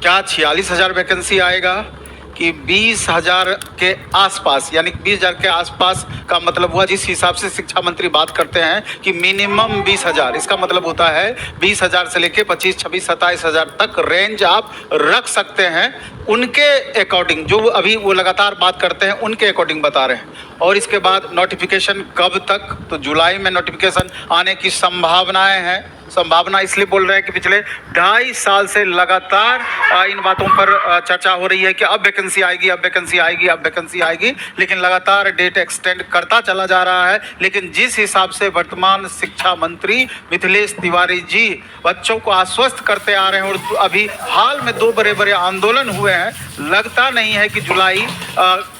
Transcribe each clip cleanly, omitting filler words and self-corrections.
क्या 46,000 वैकेंसी आएगा कि 20,000 के आसपास, यानी 20,000 के आसपास का मतलब हुआ जिस हिसाब से शिक्षा मंत्री बात करते हैं कि मिनिमम 20,000, इसका मतलब होता है 20,000 से लेके 25, 26, 27,000 तक रेंज आप रख सकते हैं। उनके अकॉर्डिंग जो अभी वो लगातार बात करते हैं उनके अकॉर्डिंग बता रहे हैं। और इसके बाद नोटिफिकेशन कब तक, तो जुलाई में नोटिफिकेशन आने की संभावनाएं हैं। संभावना इसलिए बोल रहे हैं कि पिछले 2.5 साल से लगातार इन बातों पर चर्चा हो रही है कि अब वैकेंसी आएगी, अब वैकेंसी आएगी, अब वैकेंसी आएगी, लेकिन लगातार डेट एक्सटेंड करता चला जा रहा है। लेकिन जिस हिसाब से वर्तमान शिक्षा मंत्री मिथिलेश तिवारी जी बच्चों को आश्वस्त करते आ रहे हैं और अभी हाल में 2 बड़े आंदोलन हुए हैं, लगता नहीं है कि जुलाई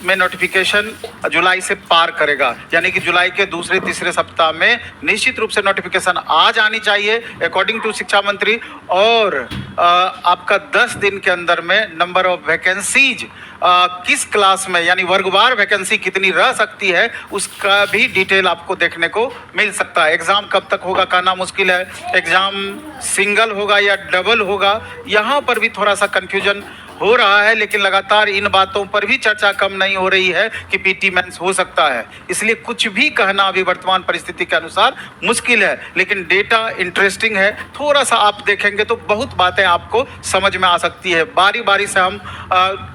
में नोटिफिकेशन जुलाई से पार करेगा। यानी कि जुलाई के दूसरे तीसरे सप्ताह में निश्चित रूप से नोटिफिकेशन आ जानी चाहिए अकॉर्डिंग टू शिक्षा मंत्री। और आपका 10 दिन के अंदर में नंबर ऑफ वैकेंसीज किस क्लास में, यानी वर्गवार वैकेंसी कितनी रह सकती है, उसका भी डिटेल आपको देखने को मिल सकता है। एग्जाम कब तक होगा कहना मुश्किल है। एग्जाम सिंगल होगा या डबल होगा, यहाँ पर भी थोड़ा सा कंफ्यूजन हो रहा है। लेकिन लगातार इन बातों पर भी चर्चा कम नहीं हो रही है कि पीटी मेंस हो सकता है। इसलिए कुछ भी कहना अभी वर्तमान परिस्थिति के अनुसार मुश्किल है। लेकिन डेटा इंटरेस्टिंग है, थोड़ा सा आप देखेंगे तो बहुत बातें आपको समझ में आ सकती है। बारी बारी से हम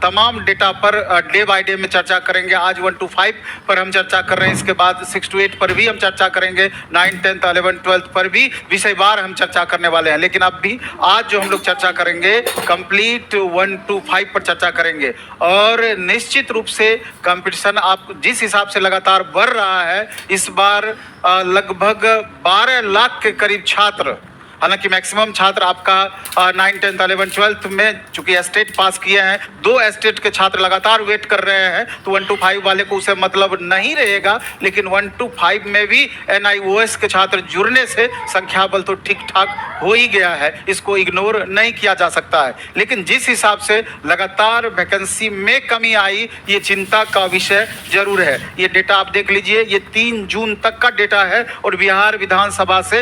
तमाम data per day by day में चर्चा करेंगे। आज 1 to 5 पर हम चर्चा कर रहे हैं, इसके बाद 6 to 8 पर भी हम चर्चा करेंगे, 9, 10, 11, 12 पर भी विषयवार हम चर्चा करने वाले हैं। लेकिन अब भी आज जो हम लोग चर्चा करेंगे कंप्लीट 1 to 5 पर चर्चा करेंगे। और निश्चित रूप से कंपटीशन आप जिस हिसाब से लगातार बढ़ रहा है, इस बार लगभग 12 लाख के करीब छात्र, हालांकि मैक्सिमम छात्र आपका 9, 10, 11, 12 में चूंकि स्टेट पास किए हैं, 2 स्टेट के छात्र लगातार वेट कर रहे हैं, तो 1 to 5 वाले को उसे मतलब नहीं रहेगा। लेकिन 1 to 5 में भी NIOS के छात्र जुड़ने से संख्या बल तो ठीक ठाक हो ही गया है, इसको इग्नोर नहीं किया जा सकता है। लेकिन जिस हिसाब से लगातार वैकेंसी में कमी आई, ये चिंता का विषय जरूर है। ये डेटा आप देख लीजिए, ये 3 जून तक का डेटा है और बिहार विधानसभा से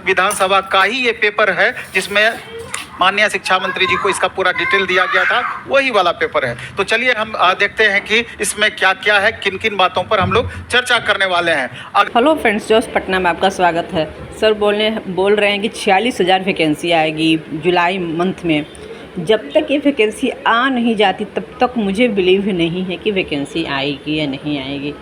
विधानसभा का ही ये पेपर है जिसमें माननीय शिक्षा मंत्री जी को इसका पूरा डिटेल दिया गया था, वही वाला पेपर है। तो चलिए हम देखते हैं कि इसमें क्या क्या है, किन किन बातों पर हम लोग चर्चा करने वाले हैं। हेलो फ्रेंड्स, जोश पटना में आपका स्वागत है। सर बोल रहे हैं कि 46,000 वैकेंसी आएगी जुलाई मंथ में। जब तक ये वैकेंसी आ नहीं जाती तब तक मुझे बिलीव नहीं है कि वैकेंसी आएगी या नहीं आएगी।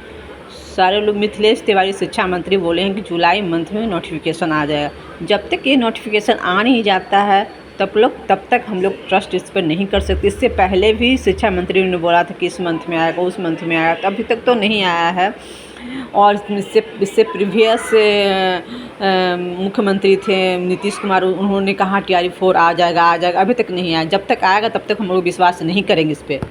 सारे लोग, मिथिलेश तिवारी शिक्षा मंत्री बोले हैं कि जुलाई मंथ में नोटिफिकेशन आ जाएगा। जब तक ये नोटिफिकेशन आ नहीं जाता है तब तक हम लोग ट्रस्ट इस पर नहीं कर सकते। इससे पहले भी शिक्षा मंत्री ने बोला था कि इस मंथ में आएगा, उस मंथ में आएगा, अभी तक तो नहीं आया है। और इससे प्रीवियस मुख्यमंत्री थे नीतीश कुमार, उन्होंने कहा TRE 4 आ जाएगा, अभी तक नहीं आया। जब तक आएगा तब तक हम लोग विश्वास नहीं करेंगे इस पर।